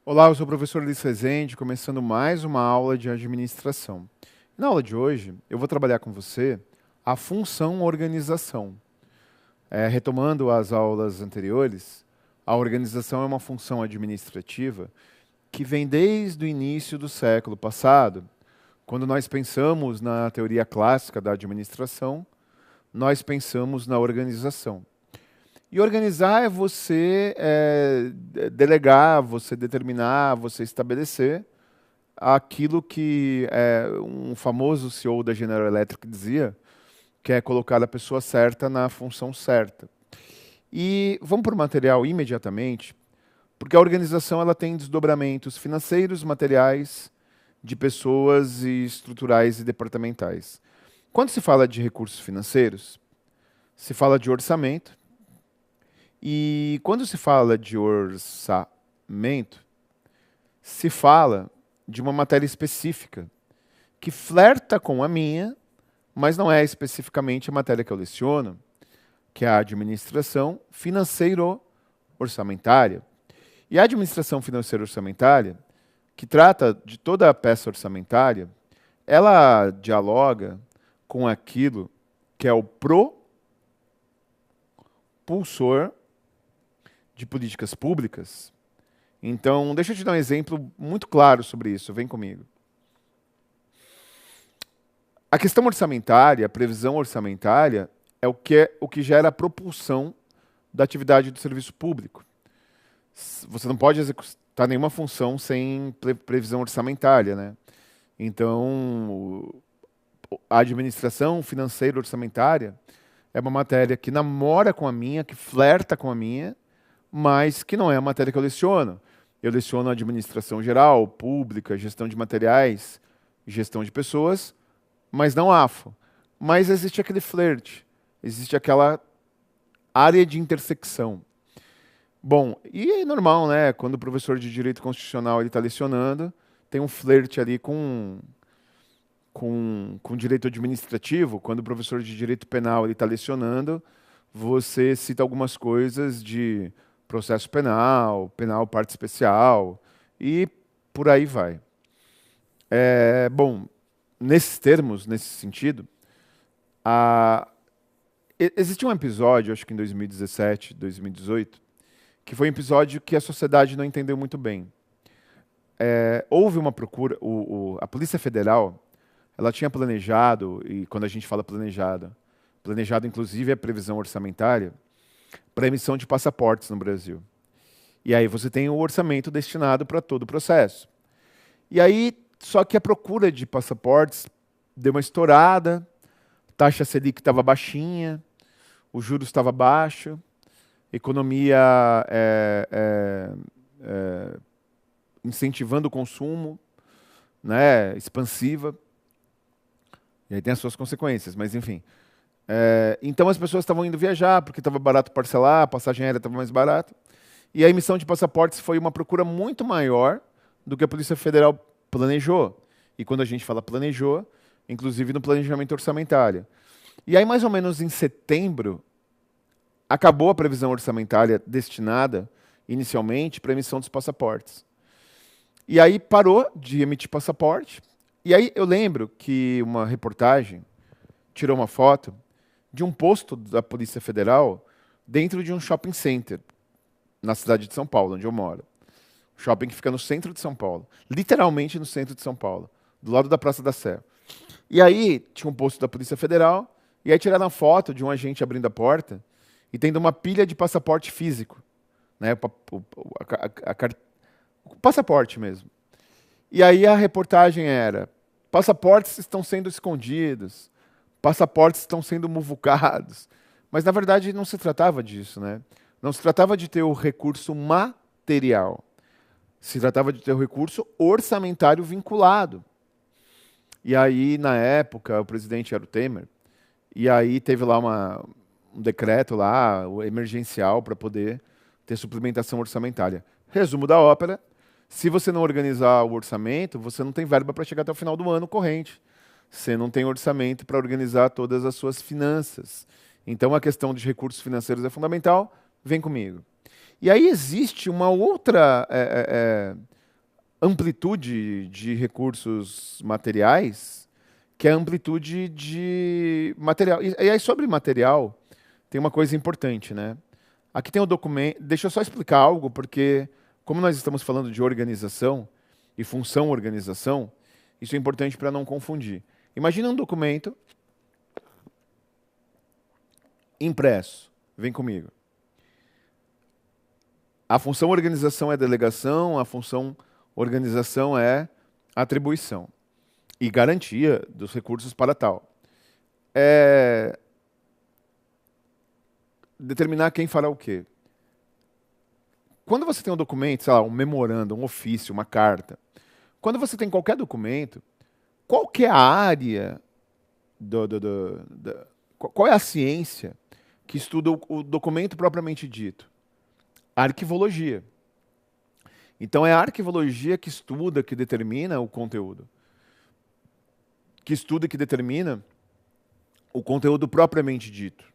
Olá, eu sou o professor Luiz Rezende, começando mais uma aula de administração. Na aula de hoje, eu vou trabalhar com você a função organização. Retomando as aulas anteriores, a organização é uma função administrativa que vem desde o início do século passado. Quando nós pensamos na teoria clássica da administração, nós pensamos na organização. E organizar é você delegar, você determinar, você estabelecer aquilo que um famoso CEO da General Electric dizia, que é colocar a pessoa certa na função certa. E vamos para o material imediatamente, porque a organização ela tem desdobramentos financeiros, materiais, de pessoas e estruturais e departamentais. Quando se fala de recursos financeiros, se fala de orçamento, e quando se fala de orçamento, se fala de uma matéria específica que flerta com a minha, mas não é especificamente a matéria que eu leciono, que é a administração financeiro-orçamentária. E a administração financeiro-orçamentária, que trata de toda a peça orçamentária, ela dialoga com aquilo que é o propulsor de políticas públicas. Então, deixa eu te dar um exemplo muito claro sobre isso. Vem comigo. A questão orçamentária, a previsão orçamentária, é o que gera a propulsão da atividade do serviço público. Você não pode executar nenhuma função sem previsão orçamentária, né? Então, a administração financeira orçamentária é uma matéria que namora com a minha, que flerta com a minha, mas que não é a matéria que eu leciono. Eu leciono administração geral, pública, gestão de materiais, gestão de pessoas, mas não AFO. Mas existe aquele flerte, existe aquela área de intersecção. Bom, e é normal, né? Quando o professor de Direito Constitucional está lecionando, tem um flerte ali com direito administrativo. Quando o professor de Direito Penal está lecionando, você cita algumas coisas de processo penal, penal parte especial e por aí vai. Bom, nesses termos, nesse sentido, existe um episódio, acho que em 2017, 2018, que foi um episódio que a sociedade não entendeu muito bem. Houve uma procura, a Polícia Federal, ela tinha planejado, e quando a gente fala planejado inclusive a previsão orçamentária, para emissão de passaportes no Brasil. E aí você tem o orçamento destinado para todo o processo. E aí, só que a procura de passaportes deu uma estourada, a taxa Selic estava baixinha, o juros estava baixo, economia incentivando o consumo, né, expansiva. E aí tem as suas consequências, mas enfim. Então as pessoas estavam indo viajar, porque estava barato parcelar, a passagem aérea estava mais barata. E a emissão de passaportes foi uma procura muito maior do que a Polícia Federal planejou. E quando a gente fala planejou, inclusive no planejamento orçamentário. E aí, mais ou menos em setembro, acabou a previsão orçamentária destinada, inicialmente, para a emissão dos passaportes. E aí parou de emitir passaporte. E aí eu lembro que uma reportagem tirou uma foto de um posto da Polícia Federal dentro de um shopping center, na cidade de São Paulo, onde eu moro. Um shopping que fica no centro de São Paulo, literalmente no centro de São Paulo, do lado da Praça da Sé. E aí tinha um posto da Polícia Federal, e aí tiraram a foto de um agente abrindo a porta e tendo uma pilha de passaporte físico, né, o passaporte mesmo. E aí a reportagem era: passaportes estão sendo escondidos, passaportes estão sendo muvucados. Mas, na verdade, não se tratava disso, né? Não se tratava de ter o recurso material. Se tratava de ter o recurso orçamentário vinculado. E aí, na época, o presidente era o Temer, e aí teve lá um decreto lá, emergencial, para poder ter suplementação orçamentária. Resumo da ópera: se você não organizar o orçamento, você não tem verba para chegar até o final do ano corrente. Você não tem orçamento para organizar todas as suas finanças. Então, a questão de recursos financeiros é fundamental. Vem comigo. E aí existe uma outra amplitude de recursos materiais, que é a amplitude de material. E aí, sobre material, tem uma coisa importante, né? Aqui tem o documento. Deixa eu só explicar algo, porque, como nós estamos falando de organização e função organização, isso é importante para não confundir. Imagina um documento impresso. Vem comigo. A função organização é delegação, a função organização é atribuição e garantia dos recursos para tal. É determinar quem fará o quê. Quando você tem um documento, sei lá, um memorando, um ofício, uma carta, quando você tem qualquer documento, qual que é a área, qual é a ciência que estuda o documento propriamente dito? A arquivologia. Então é a arquivologia que estuda, que determina o conteúdo. Que estuda e que determina o conteúdo propriamente dito.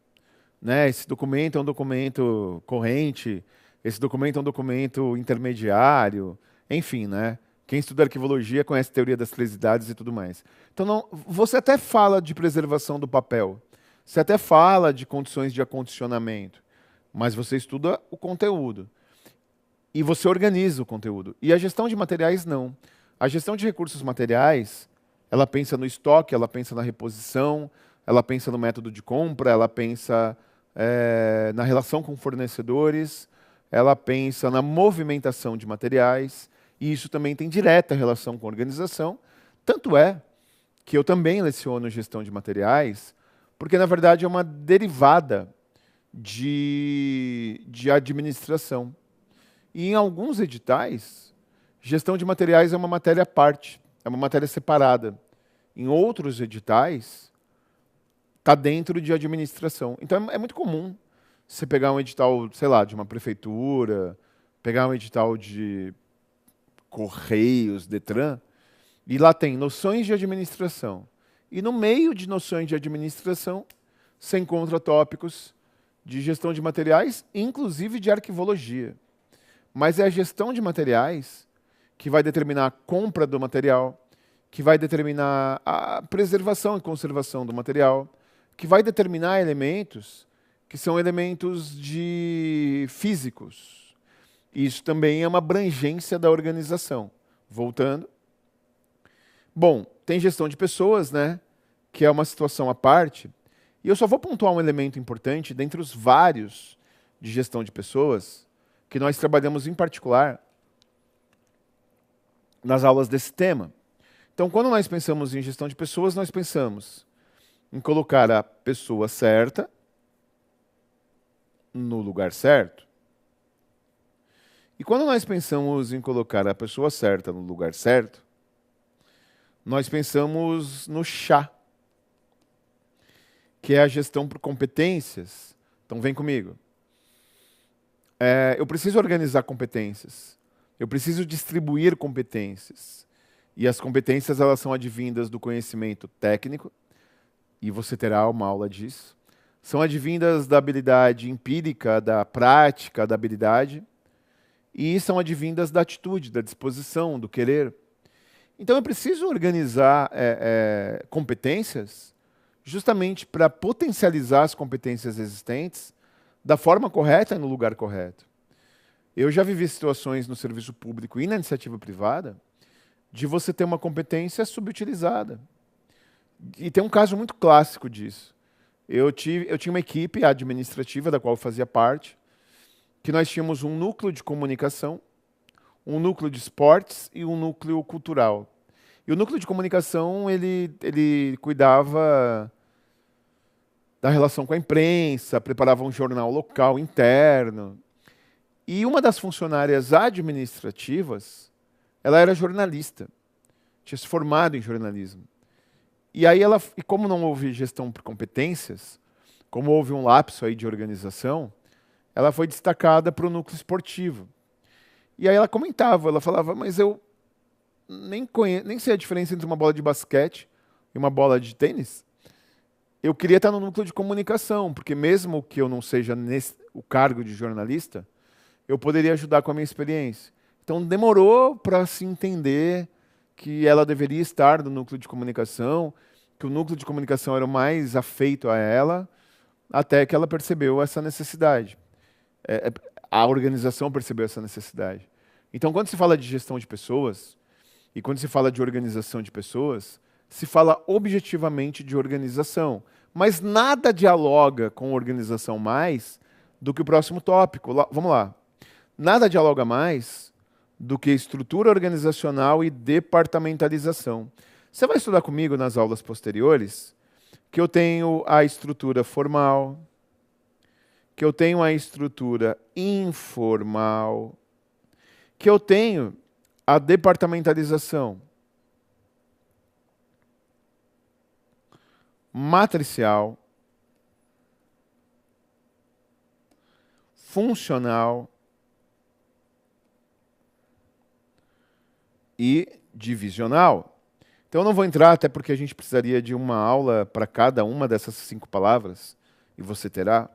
Né? Esse documento é um documento corrente, esse documento é um documento intermediário, enfim, né? Quem estuda arquivologia conhece a teoria das três idades e tudo mais. Então, não, você até fala de preservação do papel, você até fala de condições de acondicionamento, mas você estuda o conteúdo. E você organiza o conteúdo. E a gestão de materiais, não. A gestão de recursos materiais, ela pensa no estoque, ela pensa na reposição, ela pensa no método de compra, ela pensa na relação com fornecedores, ela pensa na movimentação de materiais, e isso também tem direta relação com a organização. Tanto é que eu também leciono gestão de materiais, porque, na verdade, é uma derivada de administração. E em alguns editais, gestão de materiais é uma matéria à parte, é uma matéria separada. Em outros editais, está dentro de administração. Então é muito comum você pegar um edital, sei lá, de uma prefeitura, pegar um edital de Correios, Detran, e lá tem noções de administração. E no meio de noções de administração, você encontra tópicos de gestão de materiais, inclusive de arquivologia. Mas é a gestão de materiais que vai determinar a compra do material, que vai determinar a preservação e conservação do material, que vai determinar elementos que são elementos físicos. Isso também é uma abrangência da organização. Voltando. Bom, tem gestão de pessoas, né? Que é uma situação à parte. E eu só vou pontuar um elemento importante dentre os vários de gestão de pessoas que nós trabalhamos em particular nas aulas desse tema. Então, quando nós pensamos em gestão de pessoas, nós pensamos em colocar a pessoa certa no lugar certo. E quando nós pensamos em colocar a pessoa certa no lugar certo, nós pensamos no chá, que é a gestão por competências. Então, vem comigo. Eu preciso organizar competências. Eu preciso distribuir competências. E as competências, elas são advindas do conhecimento técnico, e você terá uma aula disso. São advindas da habilidade empírica, da prática, da habilidade, e são advindas da atitude, da disposição, do querer. Então eu preciso organizar competências justamente para potencializar as competências existentes da forma correta e no lugar correto. Eu já vivi situações no serviço público e na iniciativa privada de você ter uma competência subutilizada. E tem um caso muito clássico disso. Eu tinha uma equipe administrativa da qual eu fazia parte, que nós tínhamos um núcleo de comunicação, um núcleo de esportes e um núcleo cultural. E o núcleo de comunicação, ele cuidava da relação com a imprensa, preparava um jornal local interno. E uma das funcionárias administrativas, ela era jornalista, tinha se formado em jornalismo. E aí e como não houve gestão por competências, como houve um lapso aí de organização, ela foi destacada para o núcleo esportivo. E aí ela comentava, ela falava, mas eu nem sei a diferença entre uma bola de basquete e uma bola de tênis. Eu queria estar no núcleo de comunicação, porque mesmo que eu não seja o cargo de jornalista, eu poderia ajudar com a minha experiência. Então demorou para se entender que ela deveria estar no núcleo de comunicação, que o núcleo de comunicação era o mais afeito a ela, até que ela percebeu essa necessidade. A organização percebeu essa necessidade. Então, quando se fala de gestão de pessoas, e quando se fala de organização de pessoas, se fala objetivamente de organização. Mas nada dialoga com organização mais do que o próximo tópico. Vamos lá. Nada dialoga mais do que estrutura organizacional e departamentalização. Você vai estudar comigo nas aulas posteriores que eu tenho a estrutura formal, que eu tenho a estrutura informal, que eu tenho a departamentalização matricial, funcional e divisional. Então eu não vou entrar, até porque a gente precisaria de uma aula para cada uma dessas 5 palavras, e você terá.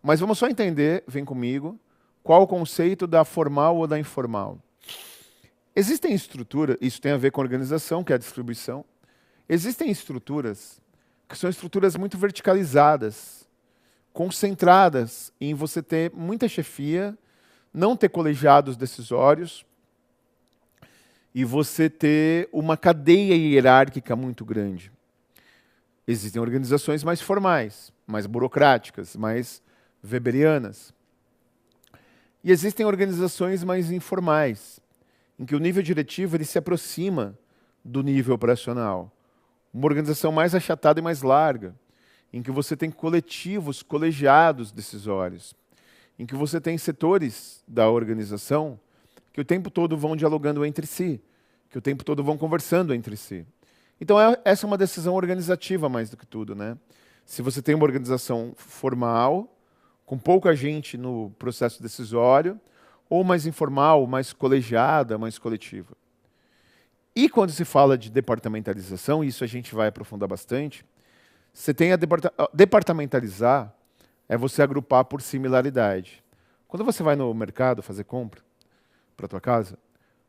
Mas vamos só entender, vem comigo, qual o conceito da formal ou da informal. Existem estruturas, isso tem a ver com organização, que é a distribuição. Existem estruturas que são estruturas muito verticalizadas, concentradas em você ter muita chefia, não ter colegiados decisórios, e você ter uma cadeia hierárquica muito grande. Existem organizações mais formais, mais burocráticas, mais weberianas. E existem organizações mais informais, em que o nível diretivo ele se aproxima do nível operacional. Uma organização mais achatada e mais larga, em que você tem coletivos, colegiados decisórios, em que você tem setores da organização que o tempo todo vão dialogando entre si, que o tempo todo vão conversando entre si. Então, essa é uma decisão organizativa mais do que tudo, né? Se você tem uma organização formal, com pouca gente no processo decisório, ou mais informal, mais colegiada, mais coletiva. E quando se fala de departamentalização, isso a gente vai aprofundar bastante, você tem a departamentalizar, é você agrupar por similaridade. Quando você vai no mercado fazer compra para a tua casa,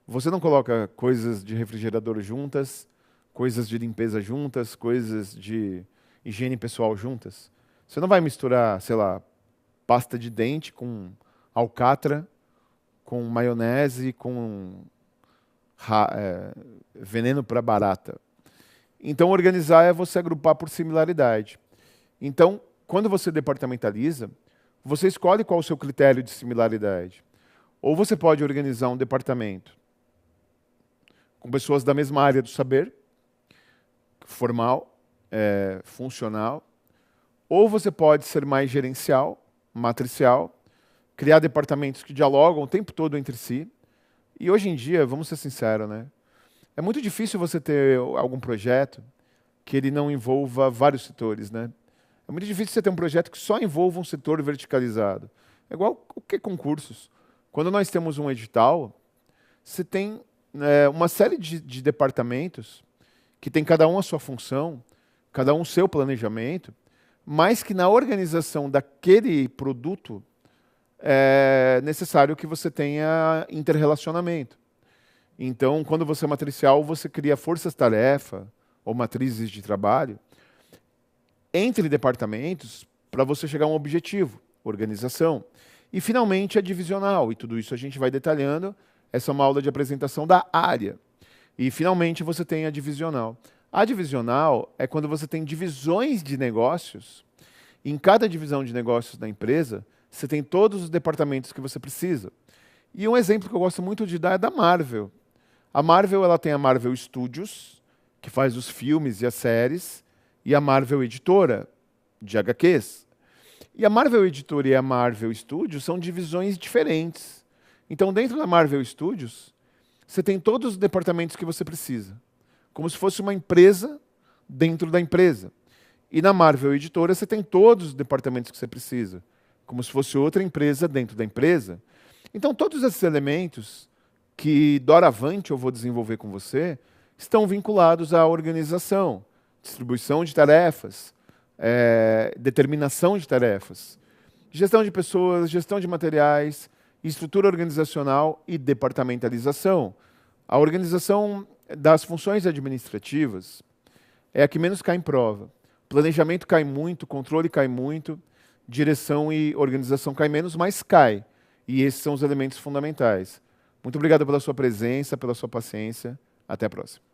você não coloca coisas de refrigerador juntas, coisas de limpeza juntas, coisas de higiene pessoal juntas. Você não vai misturar, sei lá, pasta de dente com alcatra, com maionese, com veneno para barata. Então, organizar é você agrupar por similaridade. Então, quando você departamentaliza, você escolhe qual é o seu critério de similaridade. Ou você pode organizar um departamento com pessoas da mesma área do saber, formal, funcional, ou você pode ser mais gerencial, matricial, criar departamentos que dialogam o tempo todo entre si. E hoje em dia, vamos ser sinceros, né? É muito difícil você ter algum projeto que ele não envolva vários setores, né? É muito difícil você ter um projeto que só envolva um setor verticalizado. É igual o que concursos. Quando nós temos um edital, você tem uma série de departamentos que tem cada um a sua função, cada um o seu planejamento, mas que na organização daquele produto é necessário que você tenha interrelacionamento. Então, quando você é matricial, você cria forças-tarefa ou matrizes de trabalho entre departamentos para você chegar a um objetivo, organização. E, finalmente, a divisional. E tudo isso a gente vai detalhando. Essa é uma aula de apresentação da área. E, finalmente, você tem a divisional. A divisional é quando você tem divisões de negócios. Em cada divisão de negócios da empresa, você tem todos os departamentos que você precisa. E um exemplo que eu gosto muito de dar é da Marvel. A Marvel ela tem a Marvel Studios, que faz os filmes e as séries, e a Marvel Editora, de HQs. E a Marvel Editora e a Marvel Studios são divisões diferentes. Então, dentro da Marvel Studios, você tem todos os departamentos que você precisa, como se fosse uma empresa dentro da empresa. E na Marvel Editora, você tem todos os departamentos que você precisa, como se fosse outra empresa dentro da empresa. Então, todos esses elementos que, doravante, eu vou desenvolver com você, estão vinculados à organização, distribuição de tarefas, determinação de tarefas, gestão de pessoas, gestão de materiais estrutura organizacional e departamentalização. A organização das funções administrativas é a que menos cai em prova. Planejamento cai muito, controle cai muito, direção e organização cai menos, mas cai. E esses são os elementos fundamentais. Muito obrigado pela sua presença, pela sua paciência. Até a próxima.